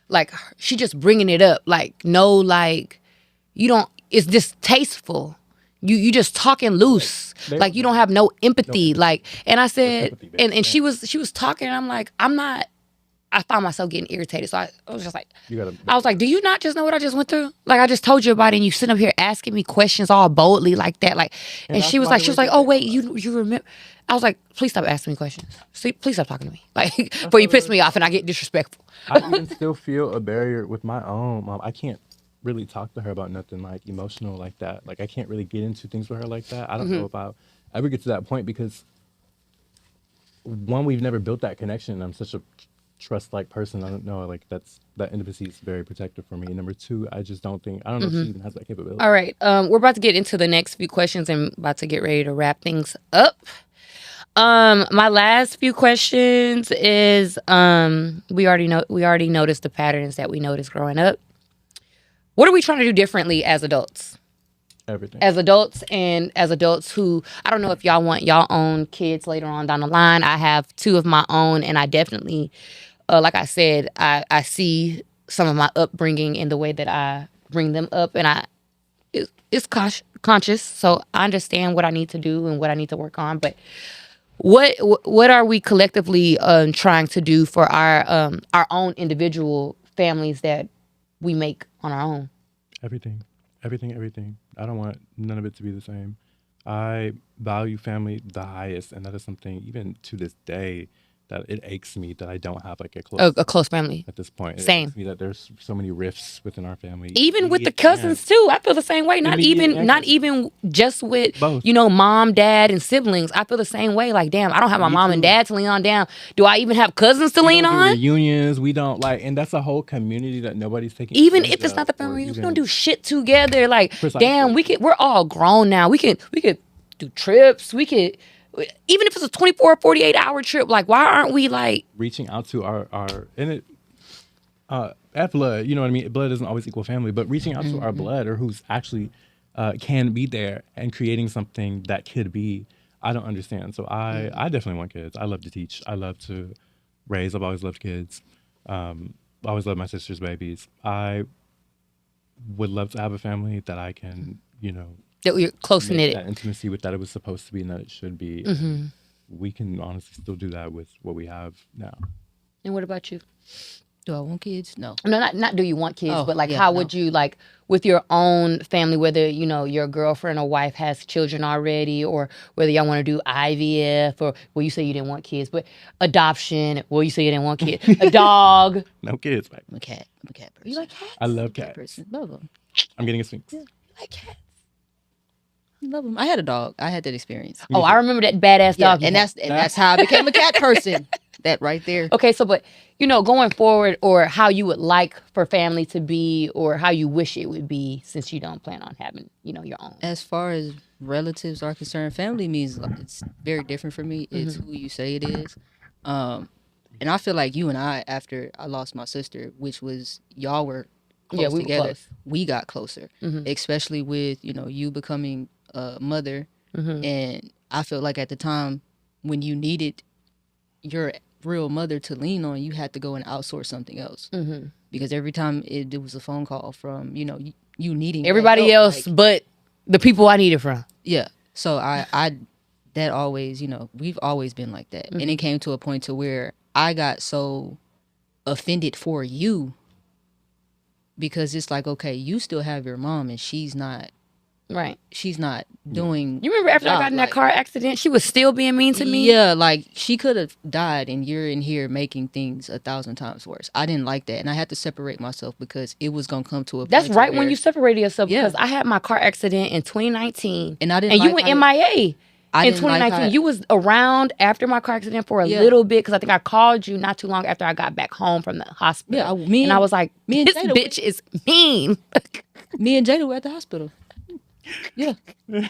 like she just bringing it up, like no, like you don't. It's distasteful. You just talking loose, like you don't have no empathy. Like, and I said, and she was talking, and I'm like, I'm not. I found myself getting irritated, so I was just like, I was like, do you not just know what I just went through? Like, I just told you about it, and you sitting up here asking me questions all boldly like that, like, and she was like, oh wait, you remember? I was like, please stop asking me questions. Please stop talking to me, like, before you piss me off and I get disrespectful. I even still feel a barrier with my own mom. I can't really talk to her about nothing like emotional like that. Like, I can't really get into things with her like that. I don't know if I'll ever get to that point because one, we've never built that connection. I'm such a trust like person. I don't know, like that intimacy is very protective for me. And number two, I just don't think, I don't know if she even has that capability. All right. We're about to get into the next few questions and about to get ready to wrap things up. My last few questions is we already noticed the patterns that we noticed growing up. What are we trying to do differently as adults? Everything. As adults and as adults who, I don't know if y'all want y'all own kids later on down the line. I have two of my own, and I definitely, like I said, I see some of my upbringing in the way that I bring them up, and it's conscious, so I understand what I need to do and what I need to work on. But what are we collectively trying to do for our own individual families that we make on our own? Everything. Everything. I don't want none of it to be the same. I value family the highest, and that is something even to this day that it aches me that I don't have like A close family. at this point. It Same. aches me that there's so many rifts within our family. Even with the Immediate cousins and too, I feel the same way. Not Immediate and cousins. even just with Both. mom, dad, and siblings. I feel the same way. Like, damn, I don't have my Me mom and too. dad to lean on. Damn, do I even have cousins to We lean don't do on? reunions. We don't like, and that's a whole community that nobody's taking. Even advantage if it's not the of, or family, we even- don't do shit together. Like, Precisely. damn, we're all grown now. We could do trips. We could, even if it's a 24 or 48 hour trip. Like, why aren't we like reaching out to our and it at blood, you know what I mean? Blood doesn't always equal family, but reaching out to our blood or who's actually can be there and creating something that could be, I don't understand. So I definitely want kids. I love to teach. I love to raise. I've always loved kids. I always loved my sister's babies. I would love to have a family that I can, that we're close make knitted? that intimacy with, that it was supposed to be and that it should be. Mm-hmm. We can honestly still do that with what we have now. And what about you? Do I want kids? No. No, not do you want kids, Oh, but like yeah, how no. would you like with your own family, whether your girlfriend or wife has children already, or whether y'all want to do IVF, or well, you say you didn't want kids, but adoption. Well, you say you didn't want kids. A dog. No kids, babe. I'm a cat person. You like cats? I love cat cats. person. Love them. I'm getting a Sphinx. You like cats? Love them. I had a dog. I had that experience. Oh, I remember that badass Yeah, dog. you and had. that's how I became a cat person. That right there. Okay, so but going forward, or how you would like for family to be, or how you wish it would be, since you don't plan on having your own. As far as relatives are concerned, family means it's very different for me. It's who you say it is. And I feel like you and I, after I lost my sister, which was y'all were close Yeah, we were together, close. we got closer, especially with you becoming a mother. And I feel like at the time when you needed your real mother to lean on, you had to go and outsource something else, because every time it was a phone call from you needing Everybody that help, else, like, but the people I need it from. yeah. So I that always, we've always been like that. And it came to a point to where I got so offended for you, because it's like, okay, you still have your mom and she's not Right. doing. You remember after I got in that car accident, she was still being mean to me? Yeah, like she could have died and you're in here making things 1,000 times worse. I didn't like that, and I had to separate myself because it was gonna come to a That's point right to when where- you separated yourself, Yeah. because I had my car accident in 2019. and I didn't And you like went how- MIA I in didn't like 2019. how- You was around after my car accident for a Yeah. little bit, because I think I called you not too long after I got back home from the hospital. Yeah, me and and- I was like, me and this Jada bitch is mean. Me and Jada were at the hospital. Yeah, My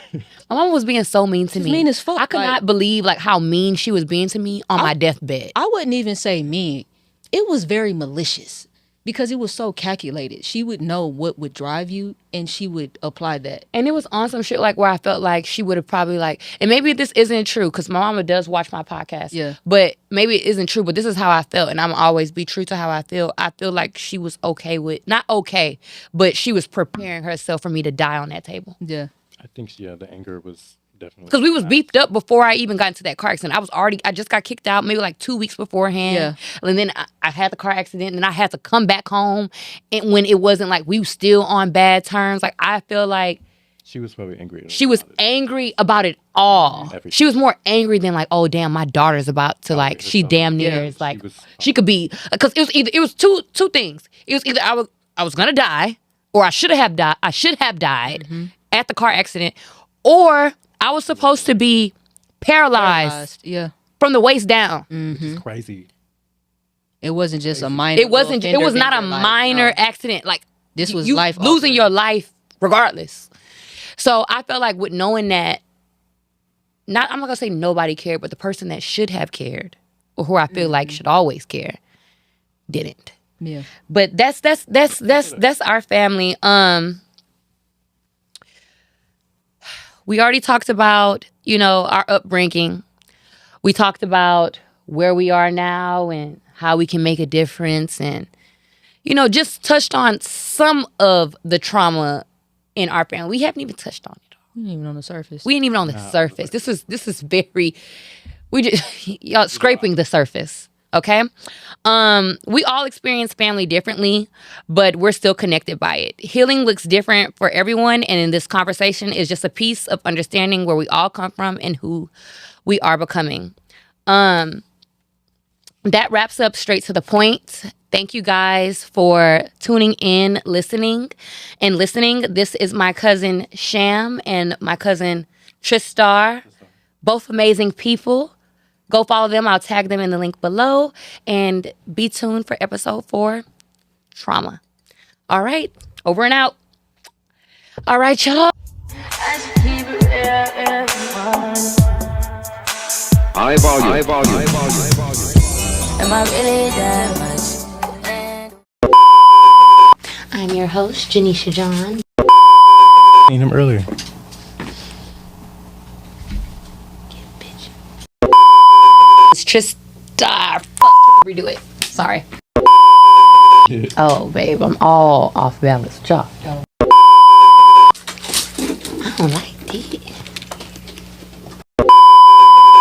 mom was being so mean to She's me. mean as fuck, I could like- not believe how mean she was being to me on my deathbed. I wouldn't even say mean. It was very malicious because it was so calculated. She would know what would drive you, and she would apply that. And it was on some shit where I felt like she would have probably and maybe this isn't true, because my mama does watch my podcast. Yeah. But maybe it isn't true, but this is how I felt, and I'm always be true to how I feel. I feel like she was okay with, not okay, but she was preparing herself for me to die on that table. Yeah. I think, the anger was definitely. Because we was beefed up before I even got into that car accident. I just got kicked out maybe like 2 weeks beforehand. Yeah. And then I had the car accident, and I had to come back home, and when it wasn't like we were still on bad terms. Like, I feel like She was probably angry. she was angry about it all. Everything. She was more angry than like, oh damn, my daughter's about to like. She herself. damn near Yeah. is like. She was- She could be, because it was two things. It was either I was gonna die, or I should have died. I should have died at the car accident, or I was supposed to be paralyzed Yeah. from the waist down. Which is crazy. It wasn't just a minor. It wasn't. It was not a minor accident. Like this was you life losing your life regardless. So I felt like with knowing that, I'm not gonna say nobody cared, but the person that should have cared, or who I feel like should always care, didn't. Yeah. But that's our family. We already talked about, our upbringing. We talked about where we are now and how we can make a difference, and just touched on some of the trauma in our family. We haven't even touched on it all. We ain't even on the surface. We ain't even on the surface. This is very, we just y'all scraping the surface. Okay, we all experience family differently, but we're still connected by it. Healing looks different for everyone, and in this conversation is just a piece of understanding where we all come from and who we are becoming. That wraps up straight to the point. Thank you guys for tuning in, listening. This is my cousin Cham and my cousin TriStar, both amazing people. Go follow them. I'll tag them in the link below. And be tuned for episode 4, Trauma. All right. Over and out. All right, y'all. Eyeball you. Am I really that much? I'm your host, Janisha John. Seen him earlier. It's TriStar. Redo it. Sorry. Oh, babe, I'm all off balance. Job. I don't like this.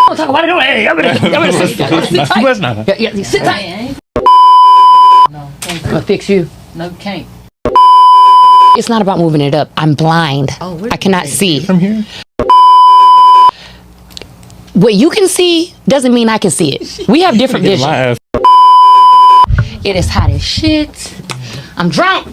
I'm talking about it. Hey, I'm gonna sit tight. Yeah, sit tight. No, I'm gonna fix you. no, can't. It's not about moving it up. I'm blind. Oh, I cannot see. From here? What you can see doesn't mean I can see it. We have different Get vision. my ass. It is hot as shit. I'm drunk.